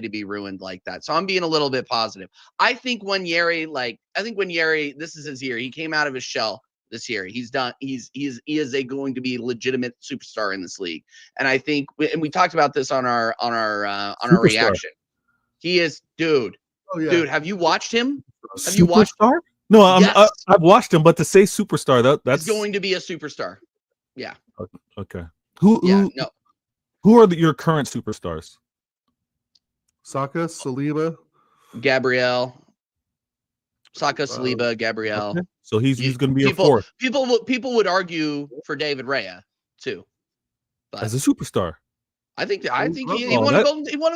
to be ruined like that. So I'm being a little bit positive. I think when Yeri, this is his year. He came out of his shell this year. He's done. He is going to be a legitimate superstar in this league. And I think, and we talked about this on our reaction. He is, dude. Oh, yeah. Dude, have you watched him? Have you watched? No, yes. I've watched him, but to say superstar, that's going to be a superstar. Yeah. Okay. Who are your current superstars? Saka, Saliba, Gabriel. Saka, Saliba, Gabriel. Okay. So he's going to be a fourth. People would argue for David Raya too, but as a superstar. I think he won a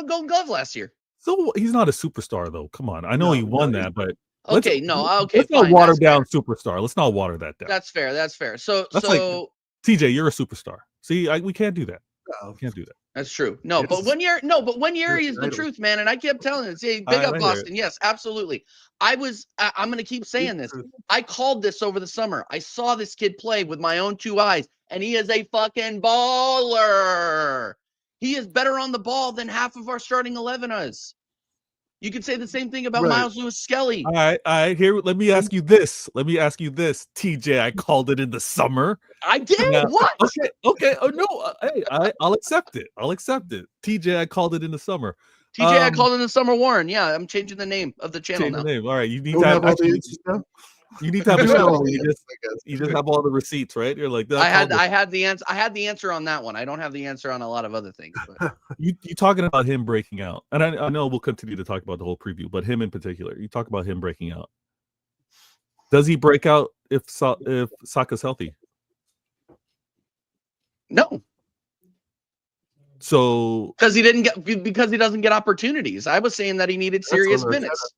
Golden Glove last year. So he's not a superstar though. Come on, I know he won that, but okay. Let's not water down superstar. Let's not water that down. That's fair. So like, TJ, you're a superstar. See, we can't do that. No. We can't do that. That's true. But when Yeri is the truth, man. And I kept telling him, big up Boston. Yes, absolutely. I'm going to keep saying this. I called this over the summer. I saw this kid play with my own 2 eyes, and he is a fucking baller. He is better on the ball than half of our starting 11 is. You could say the same thing about Miles Lewis-Skelly. All right. Here, let me ask you this. TJ, I called it in the summer. I did? Now, what? Okay. Oh, no. Hey, I'll accept it. TJ, I called it in the summer. TJ, I called it in the summer, Warren. Yeah, I'm changing the name of the channel now. All right. You need to have a show where you just have all the receipts, right? You're like, I had the answer. I had the answer on that one. I don't have the answer on a lot of other things. But. you talking about him breaking out, and I know we'll continue to talk about the whole preview, but him in particular, you talk about him breaking out. Does he break out if Saka's healthy? No. So because he doesn't get opportunities. I was saying that he needed serious minutes.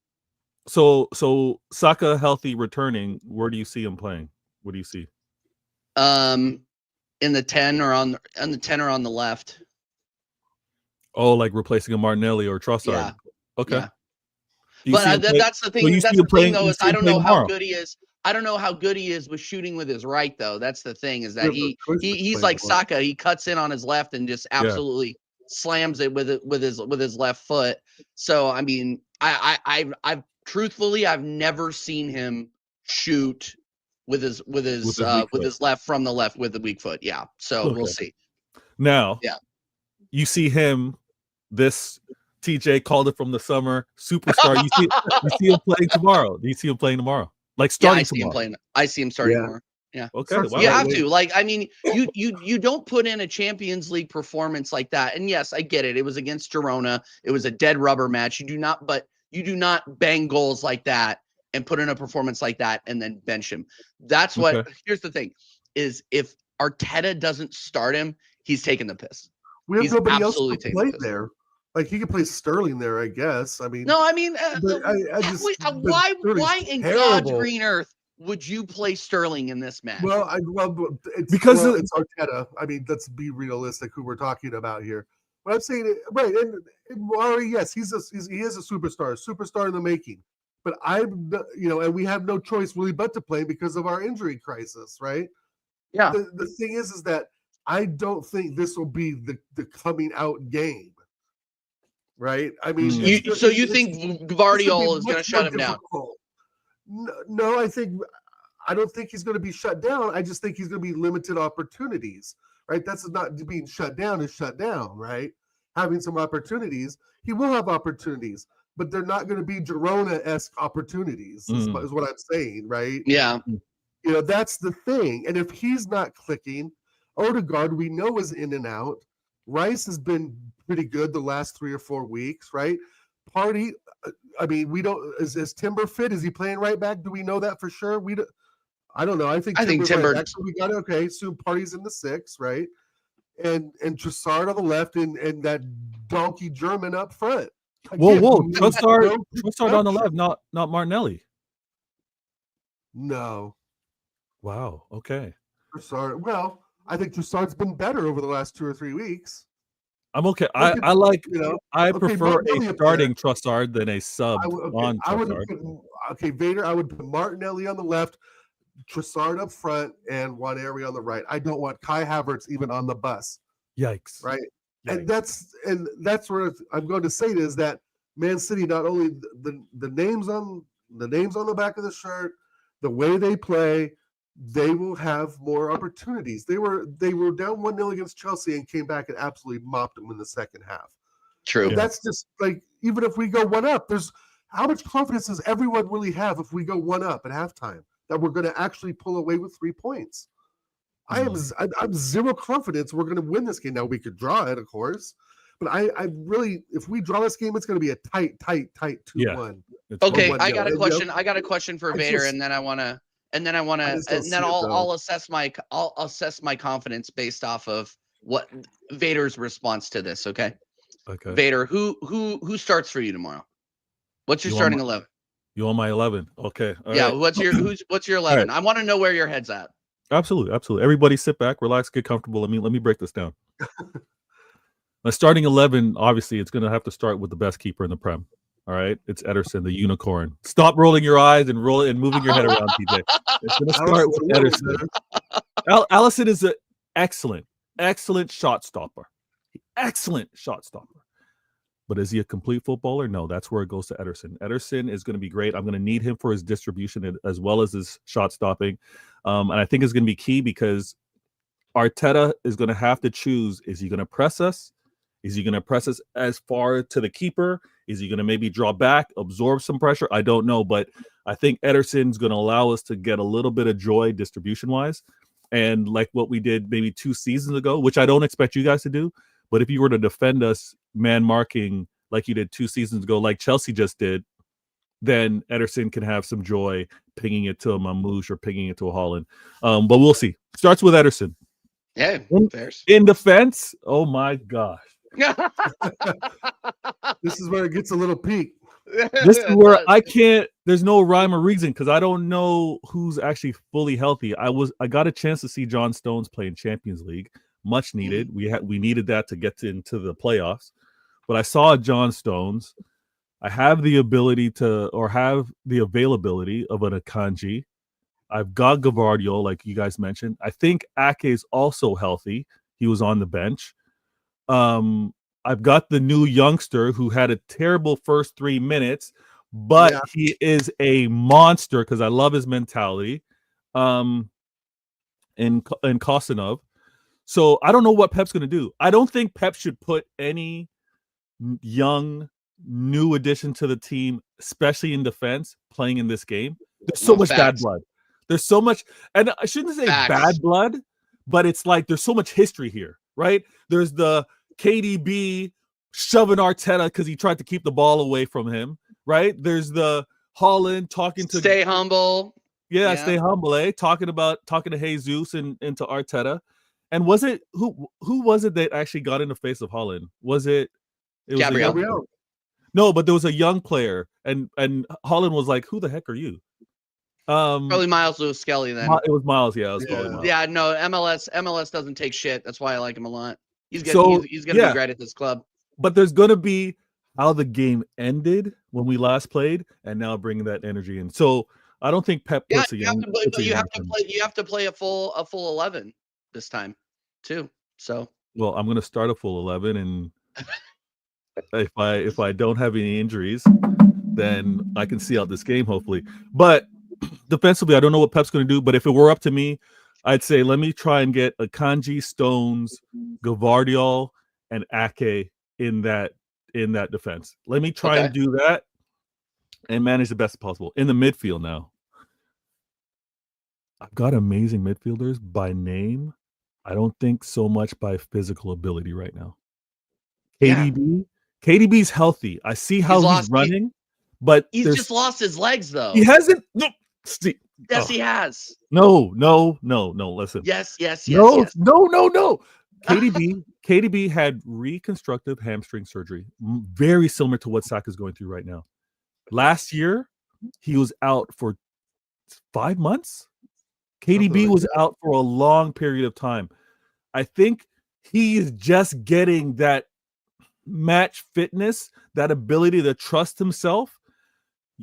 So Saka healthy returning, where do you see him playing? What do you see? In the 10 or on the left. Oh, like replacing a Martinelli or Trossard. Yeah. Okay. Yeah. But that's the thing. That's the thing, though, is I don't know how good he is. I don't know how good he is with shooting with his right, though. That's the thing, is that he's like Saka. He cuts in on his left and just absolutely slams it with his left foot. So I mean, I've truthfully, I've never seen him shoot with his left from the left with the weak foot. Yeah. So we'll see. Now, you see him. This TJ called it from the summer. Superstar. You see him playing tomorrow. Do you see him playing tomorrow? Like starting tomorrow. I see him starting tomorrow. Yeah. Okay. You have to. Like, I mean, you don't put in a Champions League performance like that. And yes, I get it. It was against Girona. It was a dead rubber match. You do not bang goals like that and put in a performance like that and then bench him. That's what. Here's the thing: is if Arteta doesn't start him, he's taking the piss. We have nobody else to play there. Like, he could play Sterling there, I guess. I mean, why in God's green earth would you play Sterling in this match? Because it's Arteta. I mean, let's be realistic. Who we're talking about here? But I'm saying and yes, he is a superstar in the making. But and we have no choice really but to play because of our injury crisis, right? Yeah. The thing is that I don't think this will be the coming out game. Right? I mean, you think Gvardiol is going to shut him down? No, I don't think he's going to be shut down. I just think he's going to be limited opportunities. Right? That's not being shut down is shut down. Right? Having some opportunities, he will have opportunities, but they're not going to be Girona-esque opportunities. Is what I'm saying. Right? Yeah. That's the thing. And if he's not clicking, Odegaard we know is in and out. Rice has been pretty good the last 3 or 4 weeks, right? Partey, I mean, we don't. Is Timber fit? Is he playing right back? Do we know that for sure? I don't know. I think Timber. Right, so we got it. So Partey's in the 6, right? And Trossard on the left, and that donkey German up front. Again, whoa! Trossard on the left, not Martinelli. No. Wow. Okay. Trossard. Well, I think Trossard's been better over the last 2 or 3 weeks. I'm okay. I like. I prefer a starting Trossard than a sub on Trossard. Vader. I would put Martinelli on the left, Trossard up front, and Nwaneri on the right. I don't want Kai Havertz even on the bus. Yikes! Right? And that's where I'm going to say it is that Man City, not only the names on the back of the shirt, the way they play, they will have more opportunities. They were down 1-0 against Chelsea and came back and absolutely mopped them in the second half. True. And that's just like, even if we go 1-up, there's how much confidence does everyone really have if we go 1-up at halftime that we're going to actually pull away with 3 points? I'm zero confidence we're going to win this game. Now we could draw it, of course, but I really, if we draw this game, it's going to be a tight 2-1. Okay, I got a question. I got a question for Vader, and then I'll assess my confidence based off of what Vader's response to this. Okay. Vader, who starts for you tomorrow? What's your starting 11? You want my 11? Okay. All right. What's your 11? Right. I want to know where your head's at. Absolutely. Everybody sit back, relax, get comfortable. Let me break this down. My starting 11, obviously, it's going to have to start with the best keeper in the Prem. All right, it's Ederson, the unicorn. Stop rolling your eyes and moving your head around, TJ. It's going to start with Ederson. Alisson is an excellent shot stopper. Excellent shot stopper. But is he a complete footballer? No, that's where it goes to Ederson. Ederson is going to be great. I'm going to need him for his distribution as well as his shot stopping. And I think it's going to be key because Arteta is going to have to choose, is he going to press us? Is he going to press us as far to the keeper? Is he going to maybe draw back, absorb some pressure? I don't know, but I think Ederson's going to allow us to get a little bit of joy distribution-wise. And like what we did maybe 2 seasons ago, which I don't expect you guys to do, but if you were to defend us man marking like you did 2 seasons ago, like Chelsea just did, then Ederson can have some joy pinging it to a Mamouche or pinging it to a Haaland. But we'll see. Starts with Ederson. Yeah, in defense, oh my gosh. This is where it gets a little peak. This is where I can't, there's no rhyme or reason because I don't know who's actually fully healthy. I got a chance to see John Stones play in Champions League. Much needed. We needed that to get into the playoffs. But I saw John Stones. I have the ability have the availability of an Akanji. I've got Gavardio, like you guys mentioned. I think Ake is also healthy. He was on the bench. I've got the new youngster who had a terrible first 3 minutes, but he is a monster because I love his mentality. In Kostanov. So I don't know what Pep's going to do. I don't think Pep should put any young, new addition to the team, especially in defense, playing in this game. There's so much bad blood. There's so much, and I shouldn't say bad blood, but it's like there's so much history here, right? There's the KDB shoving Arteta because he tried to keep the ball away from him, right? There's the Haaland talking to stay humble. Yeah, stay humble, talking to Jesus and to Arteta. And was it who was it that actually got in the face of Haaland? It was Gabriel. No, but there was a young player, and Haaland was like, "Who the heck are you?" Probably Miles Lewis Skelly then. It was Miles, yeah. It was probably Miles. Yeah, no, MLS doesn't take shit. That's why I like him a lot. He's gonna be great at this club. But there's gonna be how the game ended when we last played, and now bringing that energy in. So I don't think Pep puts you have to play a full 11 this time too. So well, I'm gonna start a full 11, and if I don't have any injuries, then I can see out this game hopefully. But defensively, I don't know what Pep's going to do. But if it were up to me, I'd say let me try and get Akanji, Stones, Gavardio, and Ake in that defense. Let me try and do that and manage the best possible. In the midfield now, I've got amazing midfielders by name. I don't think so much by physical ability right now. KDB's healthy. I see how he's running, but he's just lost his legs though. He hasn't. No, Steve. Yes, he has. No. Listen. Yes. No. KDB had reconstructive hamstring surgery, very similar to what Saka's going through right now. Last year, he was out for 5 months. KDB was out for a long period of time. I think he is just getting that match fitness, that ability to trust himself.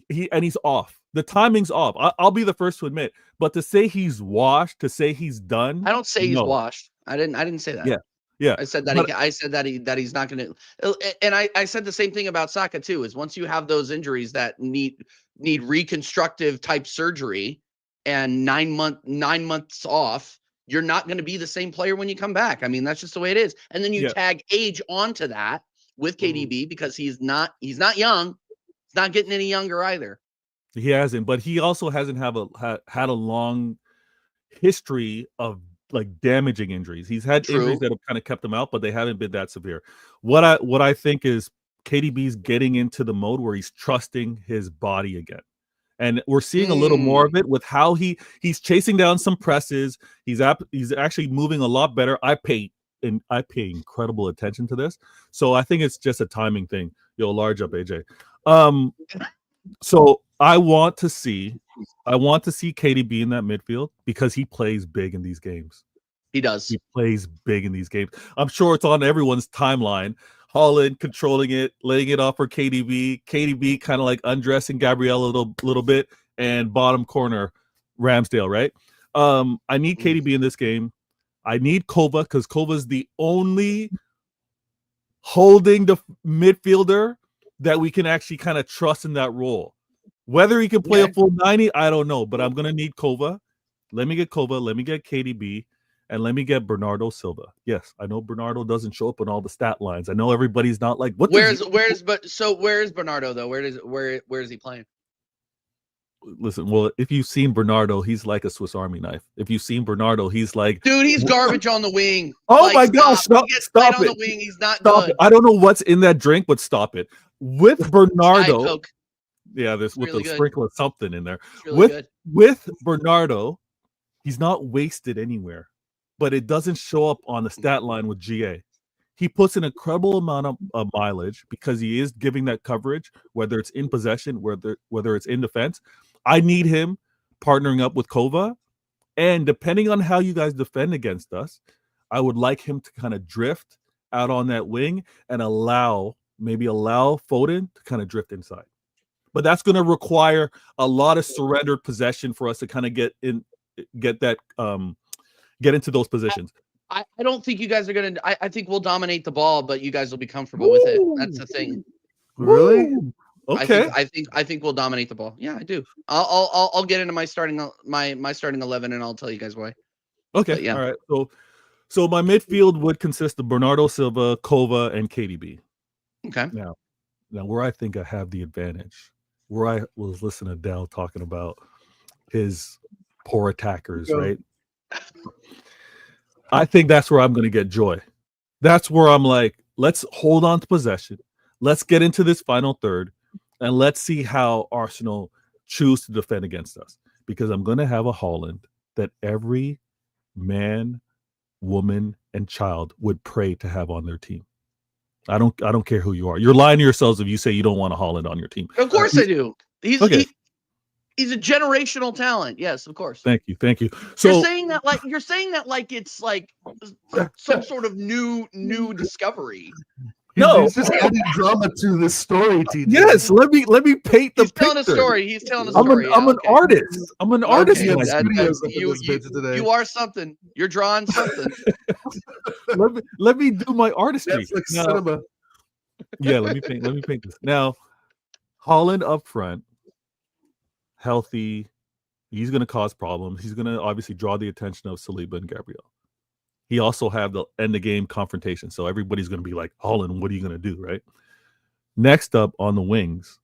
He's off. The timing's off. I'll be the first to admit. But to say he's washed, to say he's done, I don't say he's washed. I didn't say that. Yeah, I said that he's not going to, and I said the same thing about Saka too. Is once you have those injuries that need reconstructive type surgery and 9 months off, you're not going to be the same player when you come back. I mean, that's just the way it is. And then you tag age onto that with KDB because he's not young. He's not getting any younger either. He hasn't, but he also hasn't had a long history of like damaging injuries. He's had injuries that have kind of kept him out, but they haven't been that severe. What I think is KDB's getting into the mode where he's trusting his body again. And we're seeing a little more of it with how he's chasing down some presses. He's actually moving a lot better. I pay incredible attention to this. So I think it's just a timing thing. Yo, large up, AJ. So I want to see KDB in that midfield because he plays big in these games. He does. He plays big in these games. I'm sure it's on everyone's timeline. Haaland controlling it, laying it off for KDB. KDB kind of like undressing Gabriel a little bit, and bottom corner Ramsdale, right? I need KDB in this game. I need Kova because Kova's the only holding the midfielder that we can actually kind of trust in that role. Whether he can play a full 90, I don't know, but I'm going to need Kova. Let me get Kova. Let me get KDB. And let me get Bernardo Silva. Yes, I know Bernardo doesn't show up on all the stat lines. I know everybody's not like, what? Where's Bernardo though? Where is he playing? Listen, well, if you've seen Bernardo, he's like a Swiss Army knife. If you've seen Bernardo, he's like, dude, he's garbage on the wing. Oh like, my gosh, stop it! On the wing. He's not stop good. It. I don't know what's in that drink, but stop it. With Bernardo, yeah, there's with really a sprinkle of something in there. Really with Bernardo, he's not wasted anywhere. But it doesn't show up on the stat line with GA. He puts an incredible amount of mileage because he is giving that coverage, whether it's in possession, whether it's in defense. I need him partnering up with Kova. And depending on how you guys defend against us, I would like him to kind of drift out on that wing and allow Foden to kind of drift inside. But that's going to require a lot of surrendered possession for us to kind of get into those positions. I don't think you guys are going to. I think we'll dominate the ball, but you guys will be comfortable with it. That's the thing. Really? Okay. I think we'll dominate the ball. Yeah, I do. I'll get into my starting 11 and I'll tell you guys why. Okay. But yeah. All right. So my midfield would consist of Bernardo Silva, Kova, and KDB. Okay. Now where I think I have the advantage, where I was listening to Dell talking about his poor attackers, right? I think that's where I'm going to get joy. That's where I'm like, let's hold on to possession. Let's get into this final third, and let's see how Arsenal choose to defend against us. Because I'm going to have a Haaland that every man, woman, and child would pray to have on their team. I don't care who you are. You're lying to yourselves if you say you don't want a Haaland on your team. Of course I do. He's a generational talent. Yes, of course. Thank you. So you're saying that like it's like some sort of new discovery. No, he's just adding drama to this story, TJ. Yes, let me paint the picture. He's telling a story. I'm an artist. I'm an artist. You are something. You're drawing something. let me do my artistry. Netflix cinema. Yeah, let me paint this. Now, Haaland up front, healthy. He's going to cause problems. He's going to obviously draw the attention of Saliba and Gabriel. He also have the end of game confrontation. So everybody's going to be like, Haaland, what are you going to do, right? Next up on the wings.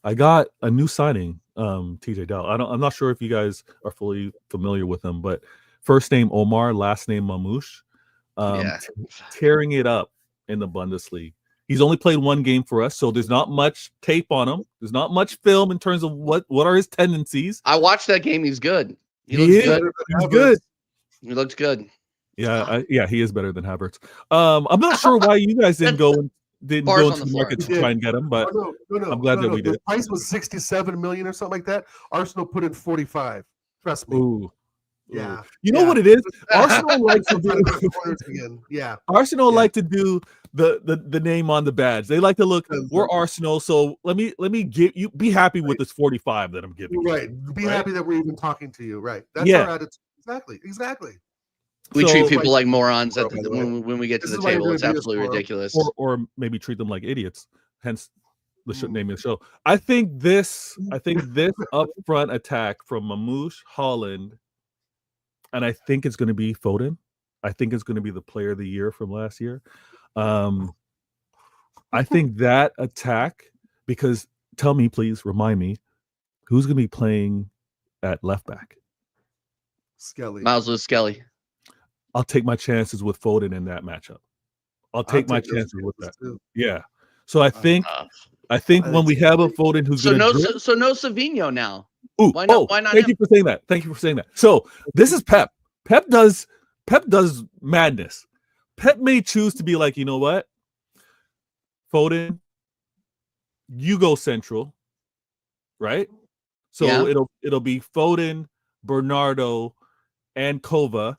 I got a new signing, TJ Dell. I'm not sure if you guys are fully familiar with him, but first name Omar, last name Mamouche. Tearing it up in the Bundesliga. He's only played one game for us, so there's not much tape on him. There's not much film in terms of what are his tendencies. I watched that game. He's good. He looks good. He's good. He looks good. Yeah, he is better than Havertz. I'm not sure why you guys didn't go into the market to try and get him, but no, I'm glad that we did. The price was 67 million or something like that. Arsenal put in 45. Trust me. Ooh. Yeah. You know what it is? Arsenal likes to do Arsenal like to do the name on the badge. They like to look, we're Arsenal, so let me give you be happy with this 45 that I'm giving. Right. Be happy that we're even talking to you. Right. That's our attitude Exactly. We treat people like morons when we get to the table. It's absolutely ridiculous. Or maybe treat them like idiots. Hence the name of the show. I think this upfront attack from Mamouche, Holland, and I think it's going to be Foden. I think it's going to be the player of the year from last year. I think that attack, because tell me, please remind me, who's going to be playing at left back? Skelly. Miles Lewis Skelly. I'll take my chances with Foden in that matchup. I'll take my chances with that. Too. Yeah. So I think when we have a Foden who's going to so no Savinho now. Ooh, why not? Thank you for saying that. Thank you for saying that. So this is Pep. Pep does madness. Pep may choose to be like, you know what, Foden, you go central, right? So it'll be Foden, Bernardo, and Kova,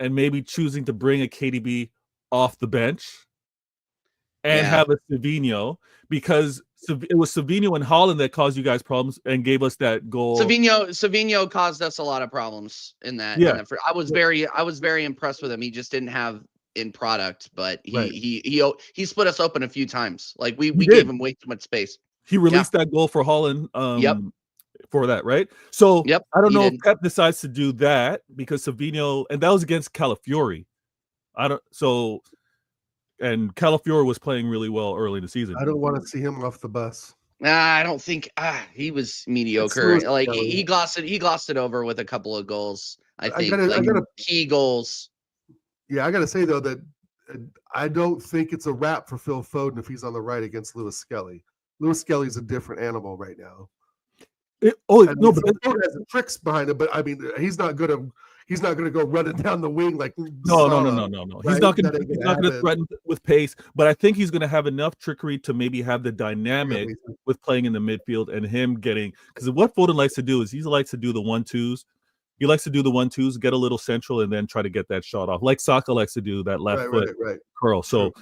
and maybe choosing to bring a KDB off the bench and have a Savinho, because it was Savinho and Holland that caused you guys problems and gave us that goal. Savinho caused us a lot of problems in that. Yeah. I was very impressed with him. He just didn't have in product, but he split us open a few times. Like we gave him way too much space. He released that goal for Holland. For that, right? So I don't know if Pep decides to do that, because Savinho, and that was against Calafiori. And Calafiori was playing really well early in the season. I don't want to see him off the bus. I don't think he was mediocre. Like he glossed it over with a couple of goals. I think key goals. Yeah, I gotta say though that I don't think it's a wrap for Phil Foden if he's on the right against Lewis Skelly. Lewis Skelly's a different animal right now. But Foden has the tricks behind it. But I mean, he's not gonna go running down the wing like no. Right? He's not gonna threaten with pace. But I think he's gonna have enough trickery to maybe have the dynamic with playing in the midfield and him getting, because what Foden likes to do is he likes to do the 1-2s. He likes to do the 1-2s, get a little central, and then try to get that shot off, like Saka likes to do, that left foot curl. So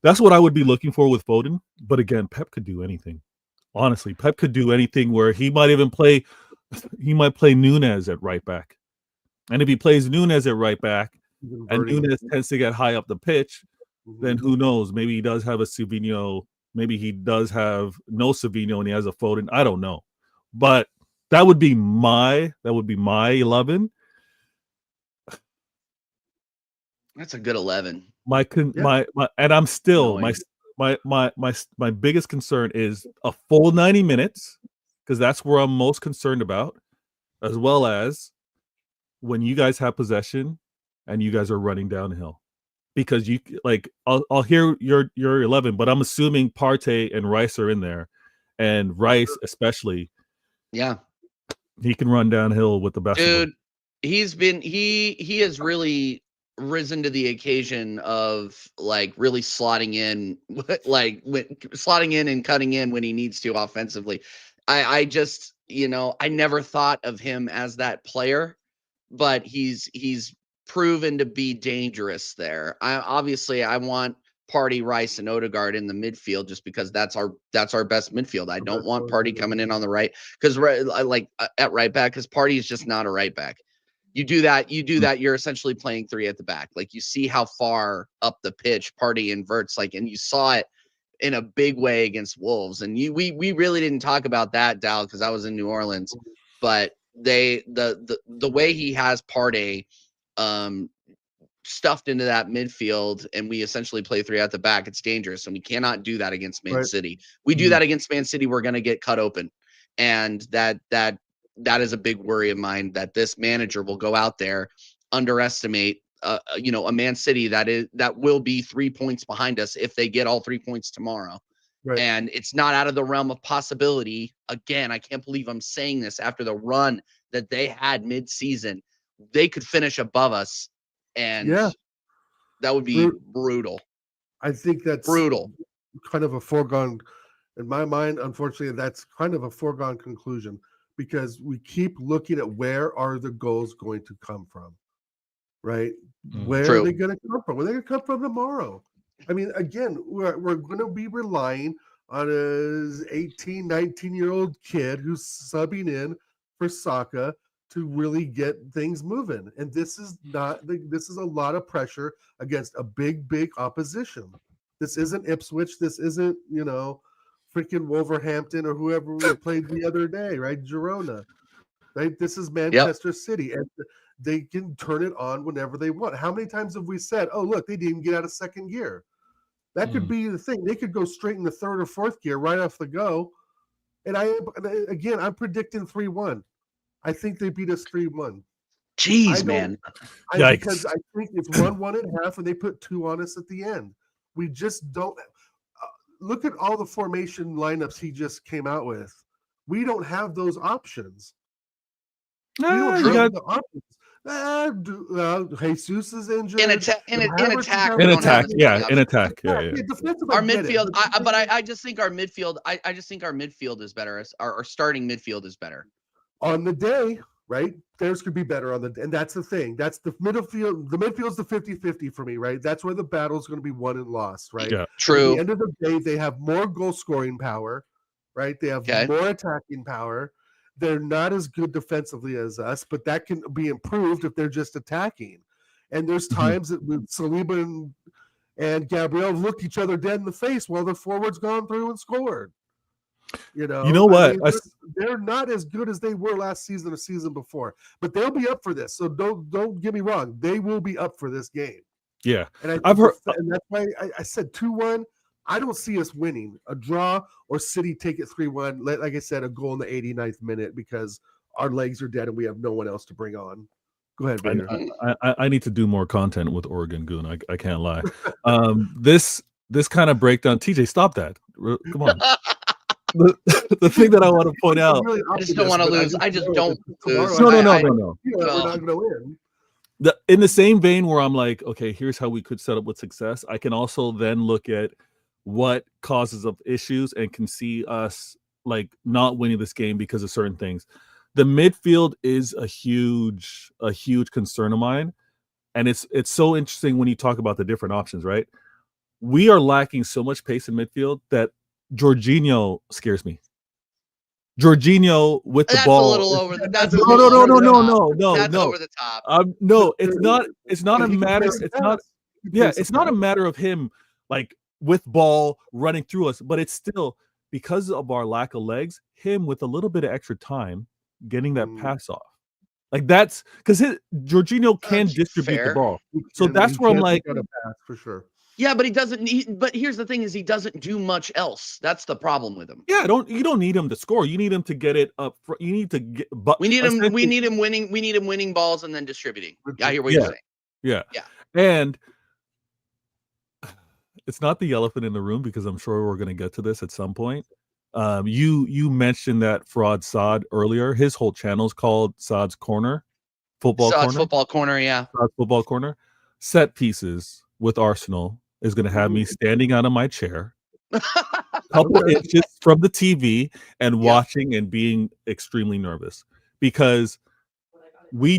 that's what I would be looking for with Foden. But again, Pep could do anything. Honestly, Pep could do anything, where he might play Nunez at right back. And if he plays Nunez at right back, and Nunez tends to get high up the pitch, then who knows? Maybe he does have a Savinho. Maybe he does have no Savinho and he has a Foden. I don't know. But that would be my 11. That's a good 11. And I'm still my biggest concern is a full 90 minutes, because that's where I'm most concerned about, as well as when you guys have possession and you guys are running downhill, because I'll hear your 11, but I'm assuming Partey and Rice are in there, and Rice especially. Yeah, he can run downhill with the best. Dude, he has really risen to the occasion of like really slotting in and cutting in when he needs to offensively. I just, I never thought of him as that player, but he's proven to be dangerous there. I want Partey, Rice, and Odegaard in the midfield, just because that's our best midfield. I don't want Partey coming in on the right, because at right back, because Partey is just not a right back. You do that, you're essentially playing three at the back. Like, you see how far up the pitch Partey inverts, and you saw it in a big way against Wolves. And we really didn't talk about that, Dal, because I was in New Orleans, but the way he has Partey stuffed into that midfield, and we essentially play three at the back, it's dangerous, and we cannot do that against Man City. We do that against Man City, we're going to get cut open, and that is a big worry of mine, that this manager will go out there, underestimate a Man City that will be 3 points behind us if they get all 3 points tomorrow. And it's not out of the realm of possibility. Again, I can't believe I'm saying this after the run that they had mid-season. They could finish above us, and that would be brutal. I think that's brutal. Kind of a foregone, in my mind. Unfortunately, that's kind of a foregone conclusion, because we keep looking at where are the goals going to come from, right? Where are they going to come from? Where are they going to come from tomorrow? I mean, again, we're going to be relying on a 18, 19-year-old kid who's subbing in for Saka to really get things moving. And this is a lot of pressure against a big opposition. This isn't Ipswich. This isn't, freaking Wolverhampton or whoever we played the other day, right? Girona, right? This is Manchester City, and they can turn it on whenever they want. How many times have we said, oh, look, they didn't get out of second gear? That could be the thing. They could go straight in the third or fourth gear right off the go. And I'm predicting 3-1. I think they beat us 3-1. Jeez, man. Because I think it's 1-1.5, and they put 2 on us at the end. We just don't look at all the formation lineups he just came out with. We don't have those options. We don't have the options. Jesus is injured. In attack. Yeah. Our midfield, I just think our midfield. I just think our midfield is better. Our starting midfield is better on the day, right? Theirs could be better on the day, and that's the thing. That's the midfield. The midfield's the 50-50 for me, right? That's where the battle's going to be won and lost, right? Yeah, true. At the end of the day, they have more goal scoring power, right? They have more attacking power. They're not as good defensively as us, but that can be improved if they're just attacking. And there's times that Saliba and Gabriel looked each other dead in the face while the forwards gone through and scored. You know what? They're not as good as they were last season or season before, but they'll be up for this. So don't get me wrong; they will be up for this game. Yeah, and I've heard, and that's why I said 2-1. I don't see us winning a draw or City take it 3-1. Like I said, a goal in the 89th minute because our legs are dead and we have no one else to bring on. Go ahead, Vader. I need to do more content with Oregon Goon. I can't lie. This kind of breakdown. TJ, stop that. Come on. The thing that I want to point out. I just don't want to lose. I just don't lose. No. We're not going to win. In the same vein where I'm like, okay, here's how we could set up with success. I can also then look at what causes of issues and can see us like not winning this game because of certain things. The midfield is a huge concern of mine. And it's so interesting when you talk about the different options, right? We are lacking so much pace in midfield that Jorginho scares me. Jorginho with the ball. That's a little over the top. No. That's over the top. No, it's not. It's not a matter. It's not. Yeah, it's not a matter of him like with ball running through us, but it's still because of our lack of legs. Him with a little bit of extra time getting that pass off. Like that's because Jorginho can distribute the ball. So that's where I'm like, for sure. Yeah, but he doesn't. But here's the thing: is he doesn't do much else. That's the problem with him. Yeah, you don't need him to score. You need him to get it up. You need to get. But we need him. We need him winning. We need him winning balls and then distributing. I hear what you're saying. Yeah. And it's not the elephant in the room because I'm sure we're going to get to this at some point. You mentioned that Fraud Saad earlier. His whole channel is called Saad's Corner, Saad's Football Corner. Yeah, Saad's Football Corner. Set pieces with Arsenal is going to have me standing out of my chair, a couple inches from the TV, and watching and being extremely nervous because we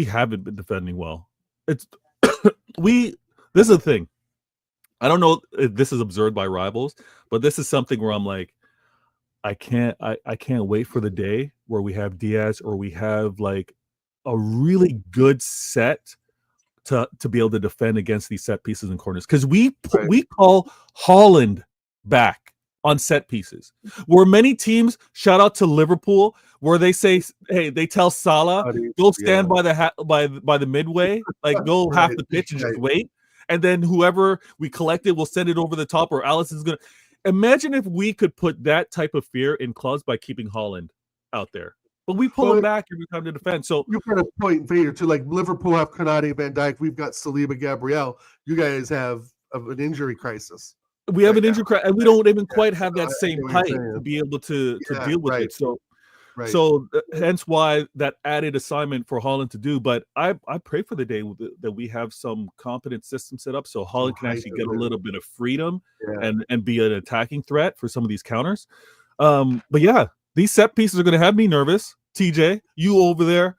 haven't been defending well. It's this is the thing. I don't know if this is observed by rivals, but this is something where I'm like, I can't wait for the day where we have Diaz or we have like a really good set to be able to defend against these set pieces and corners. Because we call Holland back on set pieces. Where many teams, shout out to Liverpool, where they say, hey, they tell Salah, go stand by the midway, like go half the pitch and just wait. And then whoever we collected will send it over the top, or Alisson's gonna. Imagine if we could put that type of fear in clubs by keeping Holland out there. But we pull him back every time to defend. So you got a point, Vader, too. Like Liverpool have Konate, Van Dijk. We've got Saliba, Gabriel. You guys have an injury crisis. We have an injury crisis, and we don't even quite have that same height to be able to deal with it. So hence why that added assignment for Holland to do. But I pray for the day that we have some competent system set up so Holland can actually get a little bit of freedom and be an attacking threat for some of these counters. But yeah, these set pieces are going to have me nervous. TJ, you over there,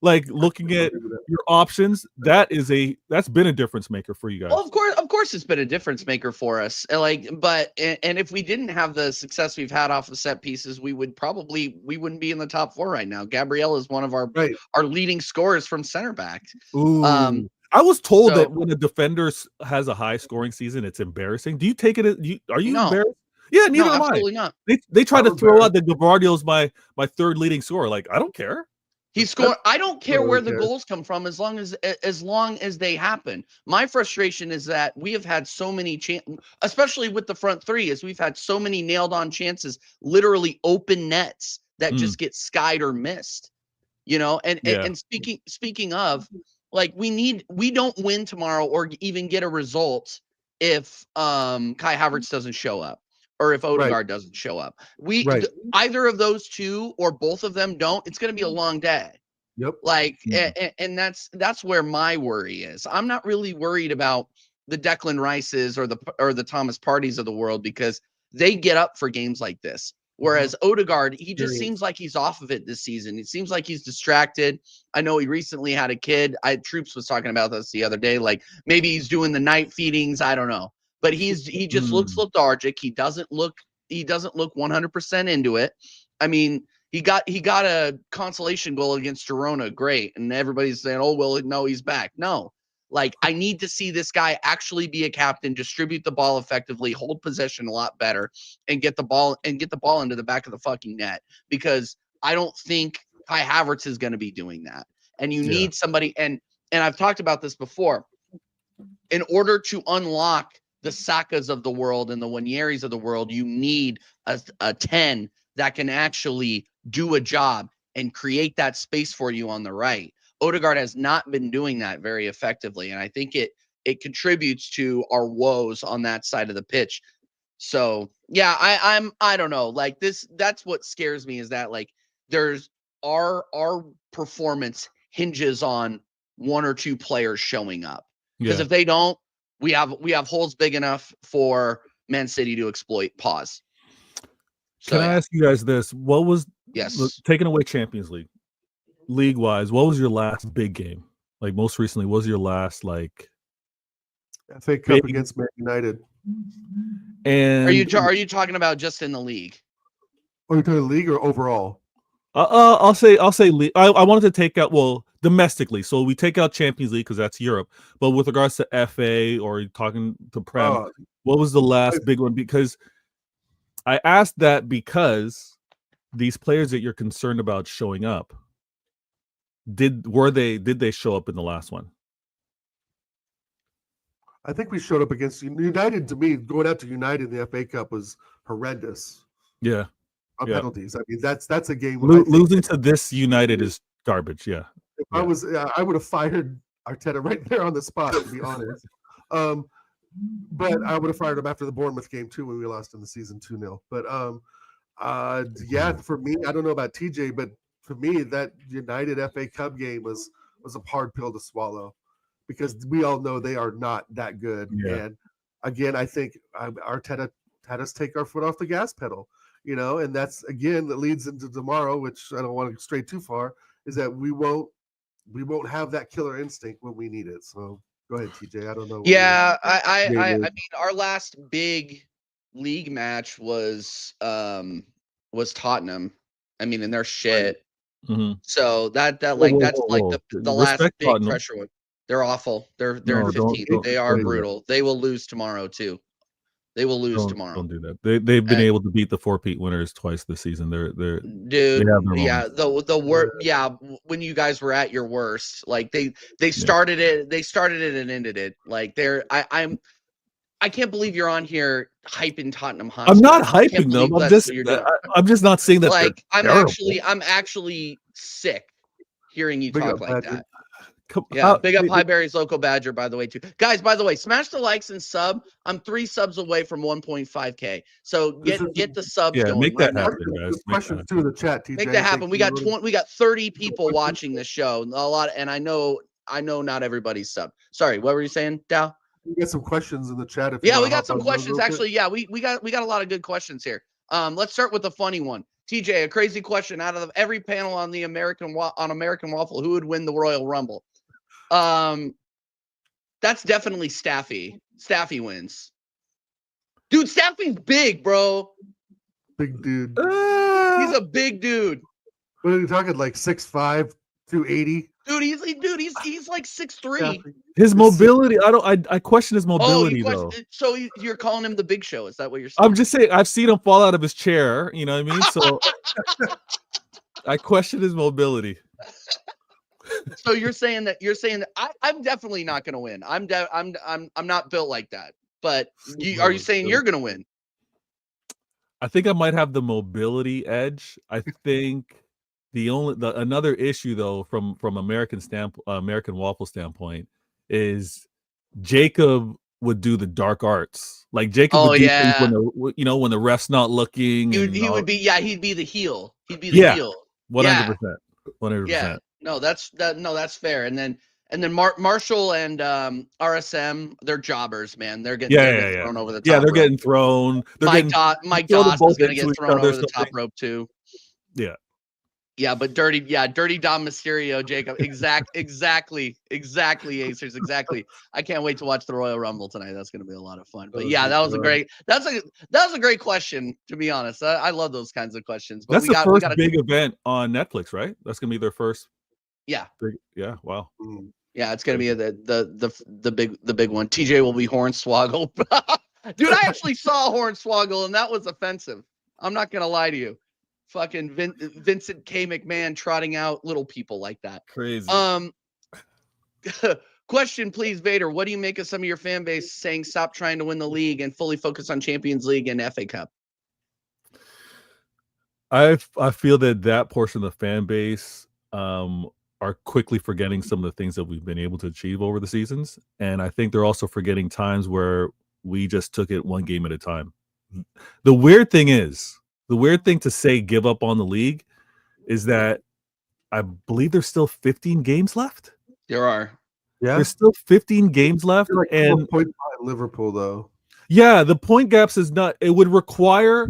like looking at your options, that's been a difference maker for you guys. Well, of course, it's been a difference maker for us. But if we didn't have the success we've had off the set pieces, we wouldn't be in the top 4 right now. Gabrielle is one of our leading scorers from center back. Ooh. I was told that when a defender has a high scoring season, it's embarrassing. Do you take it? Are you embarrassed? Yeah, neither am I. Absolutely not. They try to throw out the Gavardio's my 3rd leading scorer. Like, I don't care. He's scoring. I don't care where the goals come from as long as they happen. My frustration is that we have had so many chances, especially with the front 3, is we've had so many nailed on chances, literally open nets that just get skied or missed. And speaking of, like, we don't win tomorrow or even get a result if Kai Havertz doesn't show up. Or if Odegaard doesn't show up, either of those two or both of them don't. It's going to be a long day. Yep. Like, and that's where my worry is. I'm not really worried about the Declan Rices or the Thomas Partys of the world, because they get up for games like this. Whereas Odegaard, he just seems like he's off of it this season. It seems like he's distracted. I know he recently had a kid. Troops was talking about this the other day. Like, maybe he's doing the night feedings. I don't know. But he just looks lethargic. He doesn't look 100% into it. I mean, he got a consolation goal against Girona, great, and everybody's saying, "Oh well, no, he's back." No, like, I need to see this guy actually be a captain, distribute the ball effectively, hold possession a lot better, and get the ball into the back of the fucking net. Because I don't think Kai Havertz is going to be doing that, and you need somebody. And I've talked about this before. In order to unlock the Sakas of the world and the Wanieris of the world, you need a 10 that can actually do a job and create that space for you on the right. Odegaard has not been doing that very effectively, and I think it contributes to our woes on that side of the pitch. So yeah, I don't know. Like, that's what scares me, is that, like, there's our performance hinges on 1 or 2 players showing up. Because if they don't, we have holes big enough for Man City to exploit. Pause. So, can I ask you guys this? What was taking away Champions League wise? What was your last big game? Like, most recently, what was your last, like, FA Cup against Man United? And are you talking about just in the league? Are you talking league or overall? I'll say league. I wanted to take out, well, domestically. So we take out Champions League because that's Europe. But with regards to FA or talking to Prem, what was the last big one? Because I asked that because these players that you're concerned about showing up, did they show up in the last one? I think we showed up against United. To me, going out to United in the FA Cup was horrendous. Yeah. Penalties. I mean, that's a game. Losing to this United is garbage. Yeah. If I would have fired Arteta right there on the spot, to be honest. But I would have fired him after the Bournemouth game too, when we lost in the season 2-0. But for me, I don't know about TJ, but for me, that United FA Cup game was a hard pill to swallow, because we all know they are not that good. Yeah. And again, I think Arteta had us take our foot off the gas pedal. And that's, again, that leads into tomorrow, which I don't want to stray too far, is that we won't have that killer instinct when we need it. So go ahead, TJ. I don't know. Yeah, I mean, our last big league match was Tottenham. I mean, and they're shit. Mm-hmm. So that's the last big Tottenham. Pressure one. They're awful. They're in 15th. They are brutal. They will lose tomorrow too. They will lose tomorrow. Don't do that. They've been able to beat the 4-peat winners twice this season. When you guys were at your worst, like they started it and ended it. Like I can't believe you're on here hyping Tottenham Hotspur. I'm not hyping them. I'm just not saying that. Like, I'm actually sick hearing you talk like that. Big up Highbury's local Badger, by the way, too. Guys, by the way, smash the likes and sub. I'm 3 subs away from 1.5K. So get the subs going. Make that happen, guys. Questions too in the chat, TJ. Make that happen. We got 30 people watching this show. A lot, and I know not everybody's sub. Sorry, what were you saying, Dow? We got some questions in the chat. We got some questions. Actually, we got a lot of good questions here. Let's start with a funny one. TJ, a crazy question. Out of every panel on the American Waffle, who would win the Royal Rumble? That's definitely Staffy. Staffy wins. Dude, Staffy's big, bro. Big dude. He's a big dude. What are you talking, like 6'5", 280? Dude, he's like 6'3". His mobility, I question his mobility though. So you're calling him the Big Show? Is that what you're saying? I'm just saying I've seen him fall out of his chair. You know what I mean? So I question his mobility. So you're saying that I'm definitely not going to win. I'm not built like that. But are you saying you're going to win? I think I might have the mobility edge. I think another issue though from American Waffle standpoint is Jacob would do the dark arts. Like Jacob would do things when the ref's not looking. He'd be the heel. He'd be the heel. 100%. 100%. Yeah. No, that's fair. And then Marshall and RSM, they're jobbers, man. They're getting thrown over the top. Yeah, they're rope. Getting thrown. Mike Doss is going to get thrown over the top rope too. Yeah. Yeah, but dirty Dom Mysterio, Jacob. Exactly, Acers, exactly. I can't wait to watch the Royal Rumble tonight. That's going to be a lot of fun. But that was a great question, to be honest. I love those kinds of questions. But that's the first big event on Netflix, right? That's going to be their first. Yeah. Wow. Yeah, it's going to be the big one. TJ will be Hornswoggle. Dude, I actually saw Hornswoggle, and that was offensive. I'm not going to lie to you. Fucking Vincent K. McMahon trotting out little people like that. Crazy. Question, please, Vader. What do you make of some of your fan base saying stop trying to win the league and fully focus on Champions League and FA Cup? I feel that portion of the fan base are quickly forgetting some of the things that we've been able to achieve over the seasons, and I think they're also forgetting times where we just took it one game at a time. The weird thing to say give up on the league is that I believe there's still 15 games left. There are. Yeah. There's still 15 games left. Like and point by Liverpool though. Yeah, the point gaps is not it would require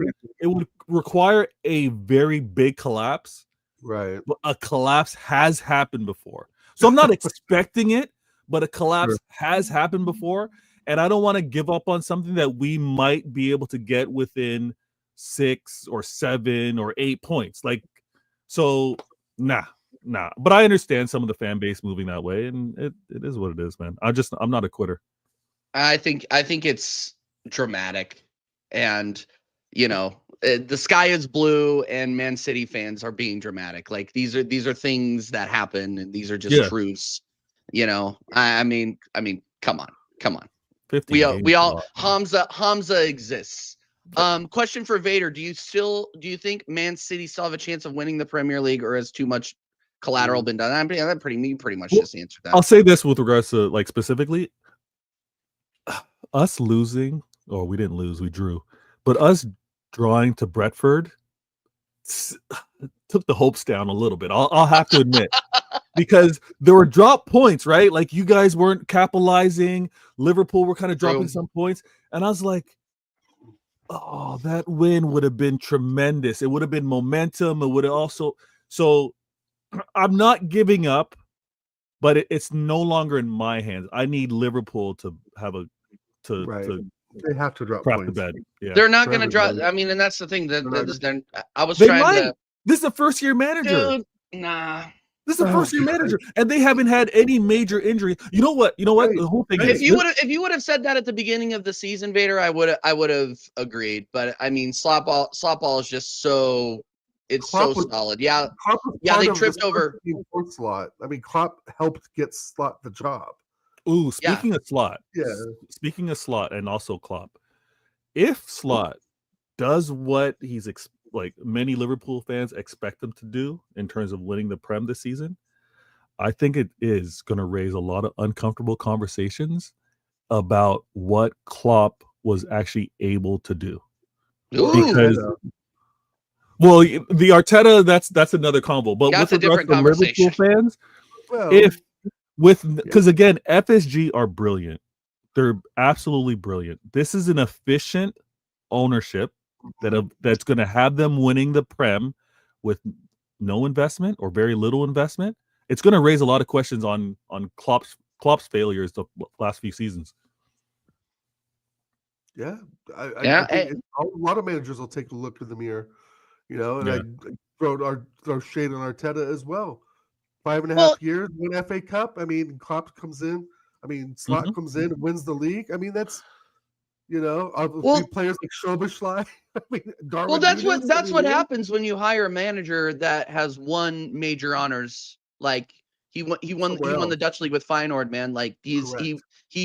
a very big collapse. Right. But a collapse has happened before. So I'm not expecting it, but a collapse has happened before. And I don't want to give up on something that we might be able to get within 6 or 7 or 8 points. Like, so nah. But I understand some of the fan base moving that way, and it is what it is, man. I'm not a quitter. I think it's dramatic, and the sky is blue, and Man City fans are being dramatic. Like these are things that happen, and these are just truths. I mean, come on. We all Hamza exists. Question for Vader: Do you think Man City still have a chance of winning the Premier League, or has too much collateral been done? That pretty much just answered that. I'll say this with regards to like specifically us losing, or we didn't lose, we drew, but us drawing to Brentford took the hopes down a little bit. I'll have to admit. Because there were drop points, right? Like you guys weren't capitalizing. Liverpool were kind of dropping some points. And I was like, oh, that win would have been tremendous. It would have been momentum. It would have also. So I'm not giving up, but it's no longer in my hands. I need Liverpool to have they have to drop points. The bed. Yeah. They're not going to drop. I mean, and that's the thing. I was This is a first-year manager. Dude, nah. This is a first-year manager, and they haven't had any major injury. You know what? The whole thing. If you would have said that at the beginning of the season, Vader, I would have agreed. But I mean, slop ball is just so solid. Yeah, they tripped over Slot. I mean, Klopp helped get Slot the job. Ooh, speaking of Slot, and also Klopp, if Slot does what he's like many Liverpool fans expect him to do in terms of winning the Prem this season, I think it is going to raise a lot of uncomfortable conversations about what Klopp was actually able to do. Because, well, the Arteta, that's another combo. But that's with a different conversation. Liverpool fans, because again, FSG are brilliant. They're absolutely brilliant. This is an efficient ownership. that's going to have them winning the Prem with no investment or very little investment, it's going to raise a lot of questions on Klopp's failures the last few seasons. Yeah, I think a lot of managers will take a look in the mirror, and I throw shade on Arteta as well. 5.5 years, win FA Cup. I mean, Klopp comes in. I mean, Slot comes in, wins the league. I mean, that's players like Szoboszlai. I mean, Darwin that's what happens when you hire a manager that has won major honors. Like he won the Dutch league with Feyenoord, man. Like he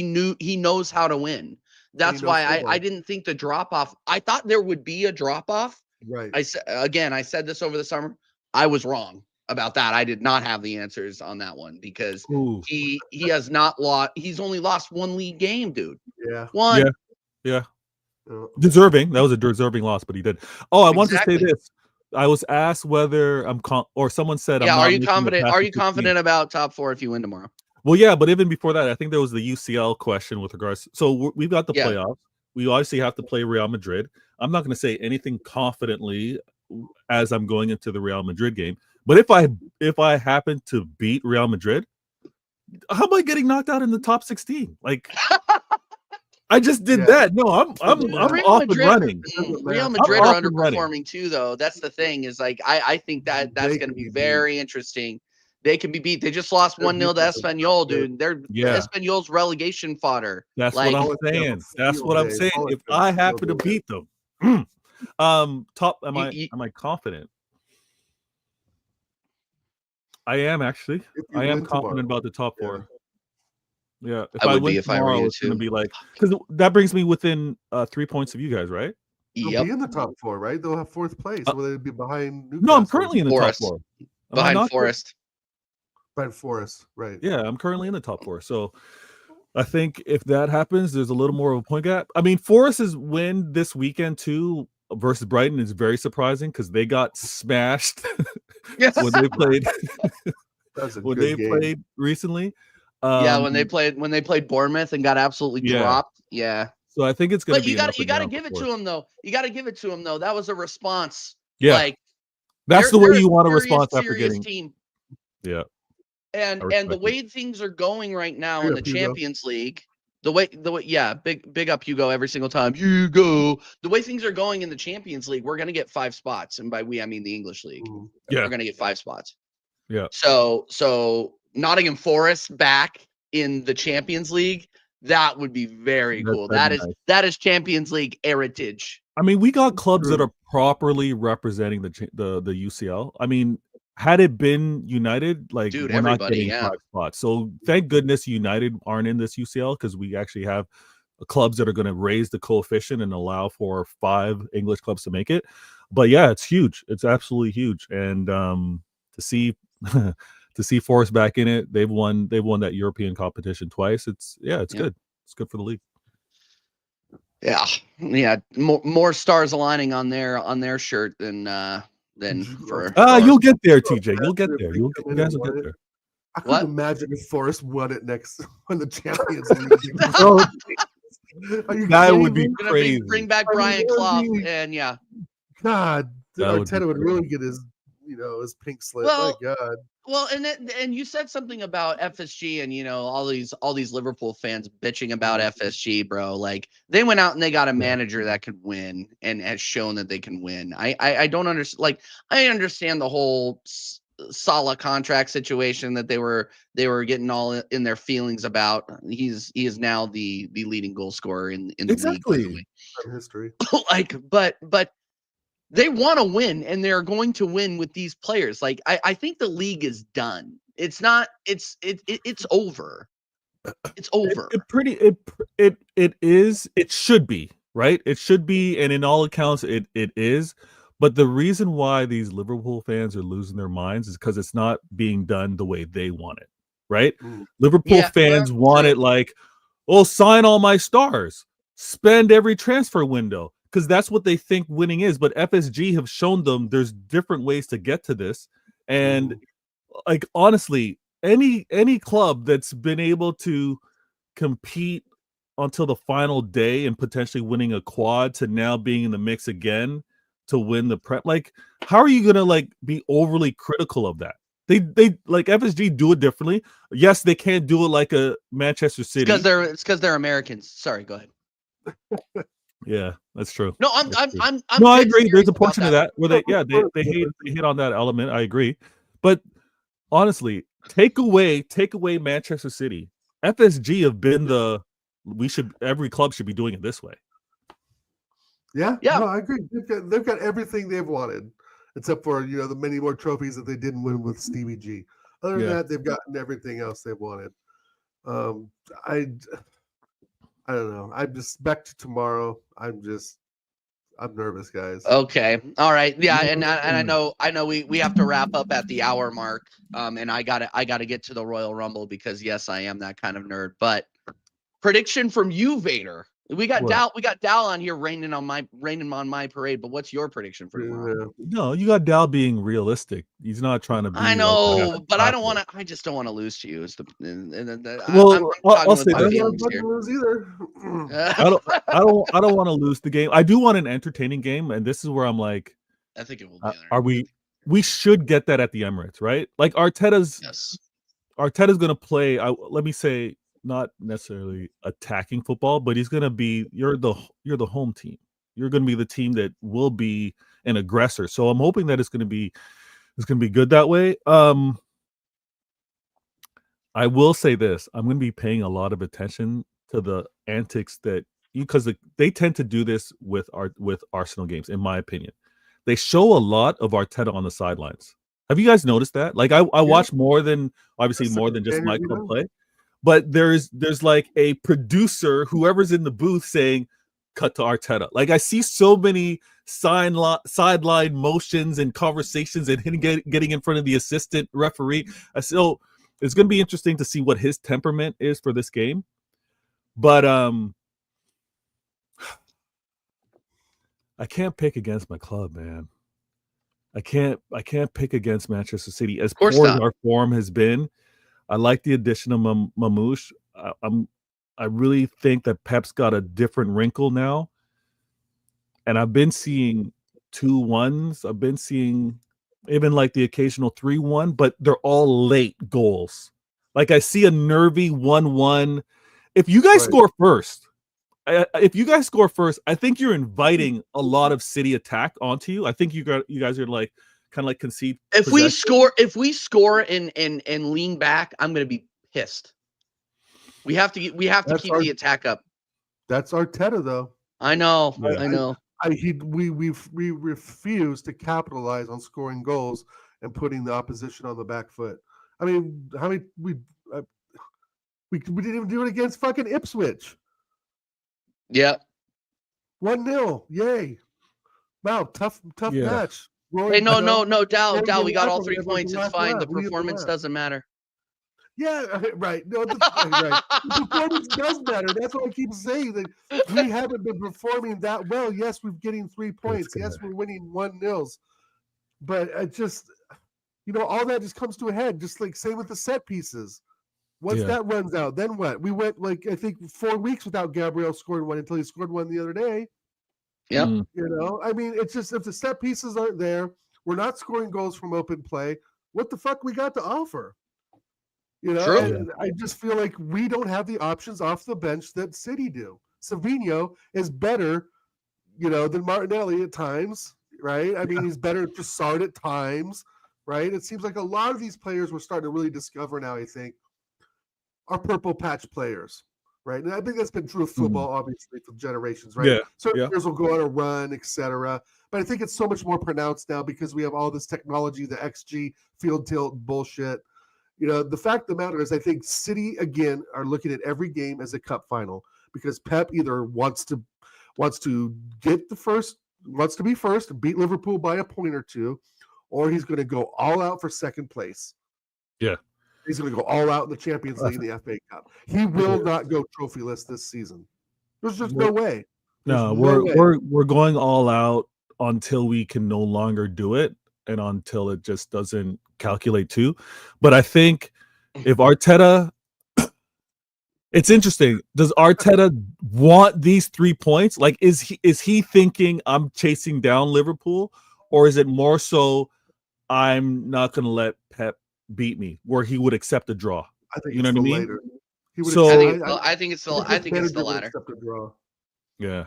knows how to win. That's why I didn't think the drop off. I thought there would be a drop off. Right. I said this over the summer. I was wrong about that. I did not have the answers on that one because he has not lost. He's only lost one league game, dude. Yeah. One. Yeah. Deserving. That was a deserving loss, but he did. Oh, I want to say this. I was asked whether or someone said, are you confident? Are you confident about top 4 if you win tomorrow? Well, yeah, but even before that, I think there was the UCL question with regards. So we've got the playoffs. We obviously have to play Real Madrid. I'm not going to say anything confidently as I'm going into the Real Madrid game. But if I happen to beat Real Madrid, how am I getting knocked out in the top 16? Like, I just did that. No, I'm off and running. Real Madrid are underperforming too, though. That's the thing. Is like I think that's going to be very interesting. They can be beat. They just lost 1-0 to Espanyol, dude. They're Espanyol's relegation fodder. That's what I'm saying. That's what I'm saying. If I happen to beat them, am I confident? I am actually. I am confident about the top 4. Yeah, if I win tomorrow, it's going to be like, because that brings me within 3 points of you guys, right? They'll be in the top 4, right? They'll have 4th place. Will they be behind Newcastle? No, I'm currently in the top 4. Behind Forest. Behind Forest, right? Yeah, I'm currently in the top 4. So I think if that happens, there's a little more of a point gap. I mean, Forest's win this weekend too versus Brighton is very surprising because they got smashed when they played. Played recently. When they played Bournemouth and got absolutely dropped. Yeah. So I think it's going to be. You got to give it to him though. You got to give it to him though. That was a response. Yeah. Like that's the way you want a response after getting. Team. Yeah. And the way things are going right now in the Champions League, the way big up Hugo every single time. Hugo. The way things are going in the Champions League, we're going to get 5 spots, and by we I mean the English league. Yeah. We're going to get 5 spots. Yeah. So Nottingham Forest back in the Champions League, that would be very cool. That is Champions League heritage. I mean, we got clubs that are properly representing the UCL. I mean, had it been United, like, dude, we're not getting 5 spots. So thank goodness United aren't in this UCL because we actually have clubs that are going to raise the coefficient and allow for 5 English clubs to make it. But yeah, it's huge. It's absolutely huge. And to see Forest back in it, they've won that European competition twice. It's good. It's good for the league. Yeah. More stars aligning on their shirt than for. You'll get there, TJ. You'll get there. You guys will get there. I couldn't imagine if Forest won it next when the Champions League. That would be crazy. Bring back Brian Clough and God, Arteta would really get his pink slip. My God. Well, and you said something about FSG and all these Liverpool fans bitching about FSG, bro. Like they went out and they got a manager that could win and has shown that they can win. I don't understand. Like I understand the whole Salah contract situation that they were getting all in their feelings about. He is now the leading goal scorer in the league, by the way. History. but they want to win, and they're going to win with these players. Like I think the league is done. It's not. It's over. It's over. It is. It should be, right. It should be, and in all accounts, it is. But the reason why these Liverpool fans are losing their minds is because it's not being done the way they want it, right? Liverpool fans want it like, sign all my stars, spend every transfer window. Because that's what they think winning is. But FSG have shown them there's different ways to get to this. And like, honestly, any club that's been able to compete until the final day and potentially winning a quad to now being in the mix again to win the Prem. Like, how are you gonna like be overly critical of that? They like FSG do it differently. Yes, they can't do it like a Manchester City. It's because they're Americans. Sorry, go ahead. Yeah, that's true. No, I'm no, I agree. There's a portion of that where they hit on that element. I agree, but honestly, take away Manchester City. FSG have been every club should be doing it this way. Yeah, no, I agree. They've got everything they've wanted, except for the many more trophies that they didn't win with Stevie G. Other than that, they've gotten everything else they wanted. I don't know. I'm just back to tomorrow. I'm nervous, guys. Okay. All right. Yeah, and I know we have to wrap up at the hour mark. And I gotta get to the Royal Rumble because yes, I am that kind of nerd. But prediction from you, Vader. We got Dal on here raining on my parade, but what's your prediction for tomorrow? No, you got Dal being realistic. He's not trying to be. I know, but I don't want to. I just don't want to lose to you. It's I'll say I don't want to lose either. I don't want to lose the game. I do want an entertaining game, and this is where I'm like, I think it will be. We should get that at the Emirates, right? Like Arteta's going to play. Let me say, not necessarily attacking football, but he's going to be. You're the home team. You're going to be the team that will be an aggressor. So I'm hoping that it's going to be good that way. I will say this: I'm going to be paying a lot of attention to the antics because they tend to do this with Arsenal games, in my opinion. They show a lot of Arteta on the sidelines. Have you guys noticed that? Like I watch more than just my club play. But there's like a producer, whoever's in the booth saying, cut to Arteta. Like I see so many sideline motions and conversations and him getting in front of the assistant referee. So it's going to be interesting to see what his temperament is for this game. But I can't pick against my club, man. I can't pick against Manchester City. As poor as our form has been, I like the addition of Mamouche. I really think that Pep's got a different wrinkle now. And I've been seeing 2-1s. I've been seeing even like the occasional 3-1, but they're all late goals. Like I see a nervy 1-1. If you guys score first, I think you're inviting a lot of City attack onto you. I think you guys are like kind of like concede. If we score and lean back, I'm going to be pissed. We have to keep the attack up. That's Arteta, though. I know. Yeah. I know. We refuse to capitalize on scoring goals and putting the opposition on the back foot. I mean, how many we didn't even do it against fucking Ipswich. Yeah. 1-0. Yay. Wow, tough match. Hey, no, Dal, we got all 3 points. It's fine. The performance doesn't matter. Yeah, right. No, right. The performance does matter. That's what I keep saying. That we haven't been performing that well. Yes, we're getting 3 points. Yes, we're winning 1-0. But it just, all that just comes to a head. Just like same with the set pieces. Once that runs out, then what? We went I think 4 weeks without Gabriel scoring one until he scored one the other day. Yeah. I mean, it's just if the set pieces aren't there, we're not scoring goals from open play. What the fuck we got to offer? And I just feel like we don't have the options off the bench that City do. Savinho is better, than Martinelli at times, right? I mean, he's better than Trossard at times, right? It seems like a lot of these players we're starting to really discover now, I think, are purple patch players, right? And I think that's been true of football, obviously, for generations, right? Yeah. Certain players will go on a run, etc. But I think it's so much more pronounced now because we have all this technology, the XG field tilt bullshit. The fact of the matter is, I think City again are looking at every game as a cup final because Pep either wants to be first, beat Liverpool by a point or two, or he's going to go all out for second place. Yeah. He's going to go all out in the Champions League and the FA Cup. He will not go trophyless this season. There's just no way. We're going all out until we can no longer do it and until it just doesn't calculate too. But I think if Arteta It's interesting. Does Arteta want these 3 points? Like, is he thinking I'm chasing down Liverpool, or is it more so I'm not going to let Pep beat me, where he would accept a draw? I think you know what I mean? Later. He would So I think it's the latter. Accept a draw. Yeah.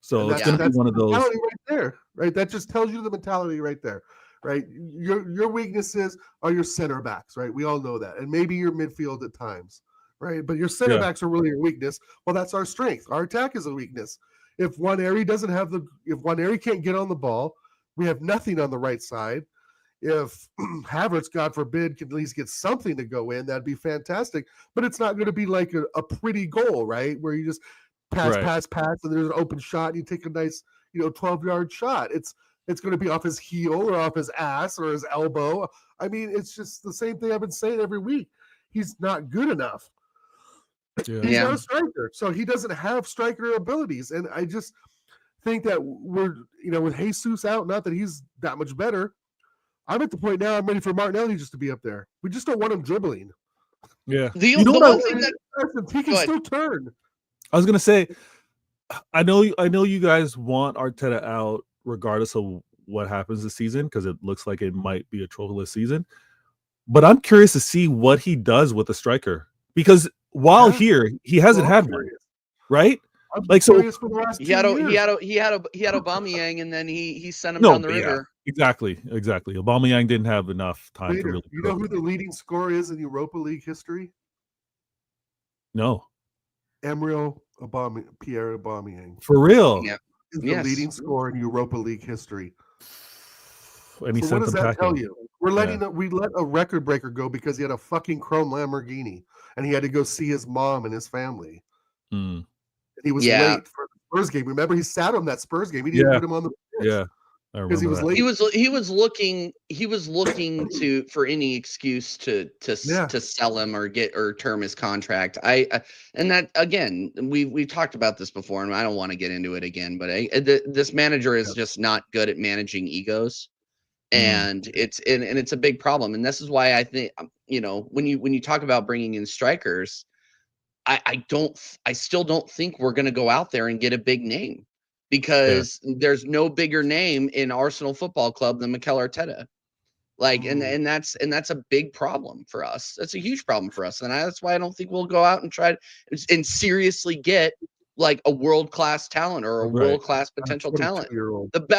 So it's going to be one of those. Mentality right there, right? That just tells you the mentality right there, right? Your weaknesses are your center backs, right? We all know that, and maybe your midfield at times, right? But your center backs are really your weakness. Well, that's our strength. Our attack is a weakness. If Nwaneri can't get on the ball, we have nothing on the right side. If Havertz, God forbid, can at least get something to go in, that'd be fantastic. But it's not going to be like a pretty goal, right? Where you just pass, and there's an open shot, and you take a nice, 12-yard shot. It's going to be off his heel or off his ass or his elbow. I mean, it's just the same thing I've been saying every week. He's not good enough. Yeah. He's not a striker, so he doesn't have striker abilities. And I just think that we're, with Jesus out, not that he's that much better. I'm at the point now I'm ready for Martinelli just to be up there. We just don't want him dribbling. Yeah. The one thing that he can still turn. I was gonna say, I know you guys want Arteta out regardless of what happens this season, because it looks like it might be a trophyless season. But I'm curious to see what he does with the striker, because while here he hasn't had one, right? Like, so he had Aubameyang, and then he sent him down the river. Exactly. Aubameyang didn't have enough time to really. You know who the leading scorer is in Europa League history? No. Pierre Aubameyang. For real? Yeah. Is the leading scorer in Europa League history. And he so what does that tell you? We let a record breaker go because he had a fucking chrome Lamborghini and he had to go see his mom and his family. Mm. He was late for the Spurs game. Remember, he sat on that Spurs game. He didn't put him on the pitch. Yeah. Because he was late. He was looking for any excuse to sell him or term his contract. And that, again, we've talked about this before, and I don't want to get into it again, but this manager is just not good at managing egos. And it's a big problem. And this is why I think, when you talk about bringing in strikers, I still don't think we're going to go out there and get a big name, because there's no bigger name in Arsenal Football Club than Mikel Arteta. Like, and that's a big problem for us. That's a huge problem for us. And that's why I don't think we'll go out and try and seriously get like a world-class talent or a world-class potential talent.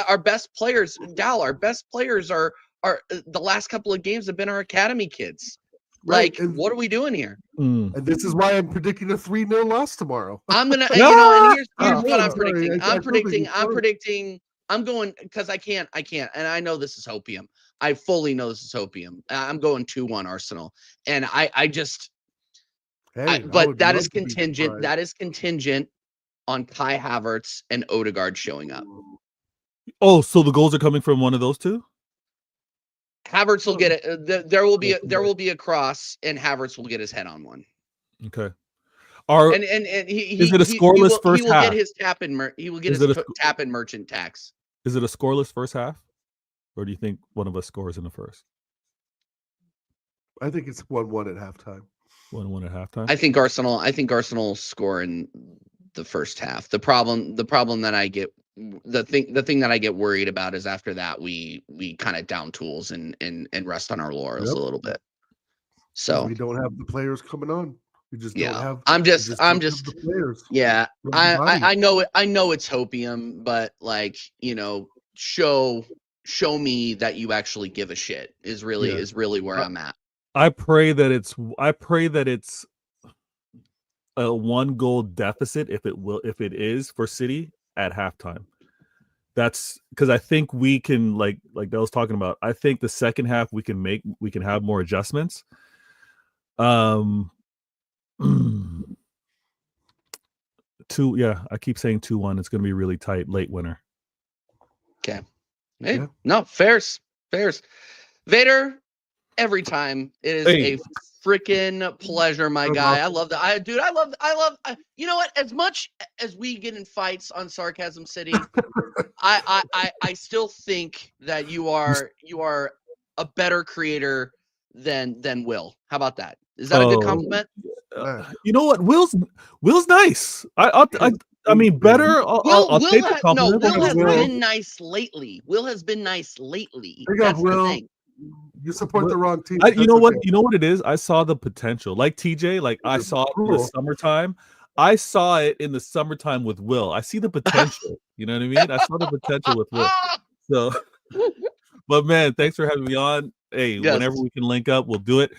Our best players, our best players are the last couple of games have been our academy kids. Right. Like, what are we doing here? And this is why I'm predicting a 3-0 loss tomorrow. I'm gonna, and here's what I'm predicting. I'm predicting. I'm going, because I can't, and I know this is hopium. I fully know this is hopium. I'm going 2-1 Arsenal, and but that is contingent. That is contingent on Kai Havertz and Odegaard showing up. Oh, so the goals are coming from one of those two? Havertz will get it. There will be a cross, and Havertz will get his head on one. Okay. Is it a scoreless first half? He will get his tap in merchant tax. Is it a scoreless first half, or do you think one of us scores in the first? I think it's 1-1 at halftime. 1-1 at halftime. I think Arsenal score in the first half. The problem that I get. The thing that I get worried about is after that we kind of down tools and rest on our laurels a little bit. So we don't have the players coming on. We just don't have. I'm just the players. Yeah, I know it's hopium, but like, show me that you actually give a shit is really where I'm at. I pray that it's a 1-goal deficit if it is for City at halftime. That's because I think we can, like I was talking about, I think the second half we can have more adjustments. I keep saying 2-1. It's going to be really tight, late winner. Okay. Hey, no, fairs. Vader, every time it is a freaking pleasure, my guy. I love that. I love. You know what? As much as we get in fights on Sarcasm City, I still think that you are a better creator than Will. How about that? Is that a good compliment? You know what? Will's nice. I mean, better. I'll take the compliment. Will has been nice lately. Will has been nice lately. That's the thing. You support the wrong team. You know what? You know what it is? I saw the potential. Like TJ, like I saw it in the summertime. I saw it in the summertime with Will. I see the potential. You know what I mean? I saw the potential with Will. So, but man, thanks for having me on. Hey, whenever we can link up, we'll do it.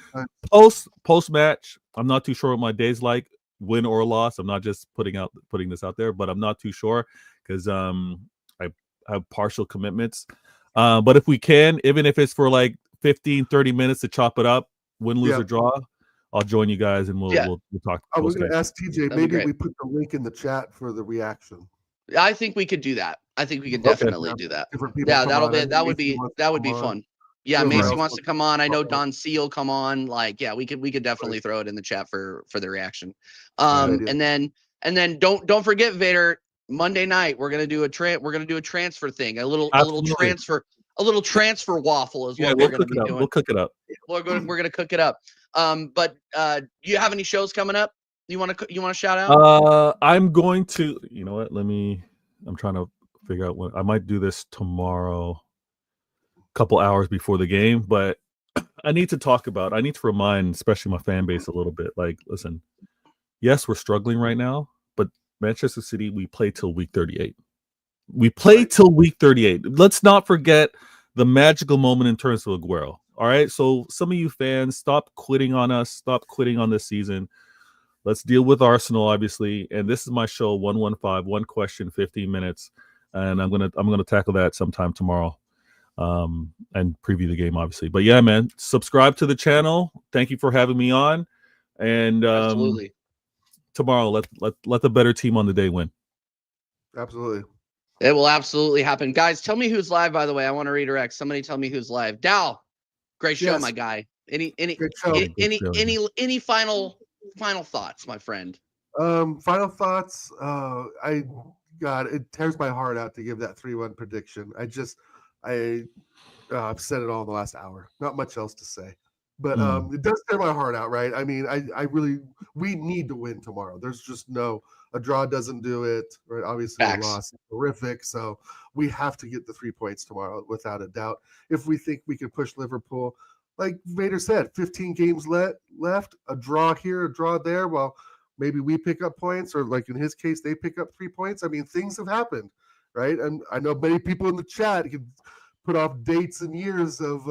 Post match, I'm not too sure what my day's like, win or loss. I'm not just putting this out there, but I'm not too sure because I have partial commitments. But if we can, even if it's for like 15-30 minutes to chop it up, win, lose, or draw, I'll join you guys and we'll talk. I was going to ask TJ, maybe we put the link in the chat for the reaction. I think we could do that. I think we could definitely do that. Yeah, that would be fun. Yeah, Macy wants to come on. I know Don C will come on. Like, yeah, we could definitely throw it in the chat for the reaction. And then don't forget, Vader, Monday night we're gonna do a transfer thing, a little transfer waffle is what we're gonna be doing. We'll cook it up. We're gonna cook it up. But do you have any shows coming up? You want to shout out? I'm going to. You know what? I'm trying to figure out when I might do this tomorrow. Couple hours before the game, but I need to remind especially my fan base a little bit, like, listen, yes, we're struggling right now, but Manchester City, we play till week 38. Let's not forget the magical moment in terms of Aguero. All right, so some of you fans, stop quitting on us, stop quitting on this season. Let's deal with Arsenal, obviously, and this is my show, 115, one question, 15 minutes, and I'm gonna tackle that sometime tomorrow. And preview the game, obviously. But yeah, man, subscribe to the channel. Thank you for having me on. And absolutely, tomorrow let the better team on the day win. Absolutely, it will absolutely happen, guys. Tell me who's live. By the way, I want to redirect. Somebody tell me who's live. Dow, great show, my guy. Any final thoughts, my friend? Final thoughts. It tears my heart out to give that 3-1 prediction. I've said it all in the last hour. Not much else to say, but it does tear my heart out, right? I mean, we need to win tomorrow. There's just a draw doesn't do it, right? Obviously, a loss is horrific, so we have to get the 3 points tomorrow without a doubt. If we think we can push Liverpool, like Vader said, 15 games left, a draw here, a draw there. Well, maybe we pick up points, or like in his case, they pick up 3 points. I mean, things have happened. Right, and I know many people in the chat can put off dates and years of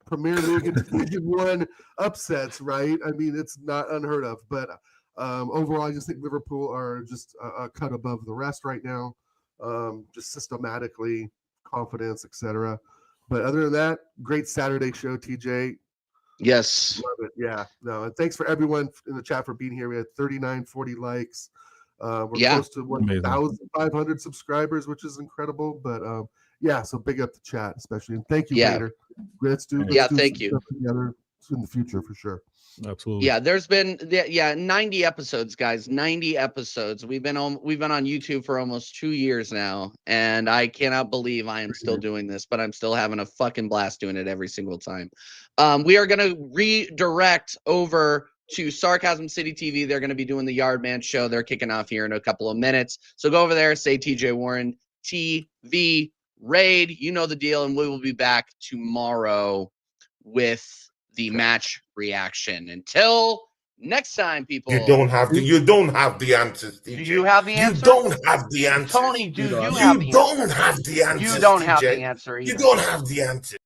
Premier League and Division 1 upsets. Right, I mean it's not unheard of. But overall, I just think Liverpool are just a cut above the rest right now, just systematically, confidence, etc. But other than that, great Saturday show, TJ. Yes, love it. Yeah, no, and thanks for everyone in the chat for being here. We had 39-40 likes. We're close to 1,500 subscribers, which is incredible. But so big up the chat, especially, and thank you, Vader. Let's do thank you together in the future for sure. Absolutely. Yeah, there's been 90 episodes, guys. 90 episodes. We've been on YouTube for almost 2 years now, and I cannot believe I am still doing this, but I'm still having a fucking blast doing it every single time. We are gonna redirect over to Sarcasm City TV. They're going to be doing the Yardman show. They're kicking off here in a couple of minutes. So go over there, say TJ Warren TV Raid. You know the deal, and we will be back tomorrow with the match reaction. Until next time, people. You don't have the answers, TJ. Do you have the answer? You don't have the answer. Tony, do you don't have the answer. You don't have the answer either. You don't have the answer.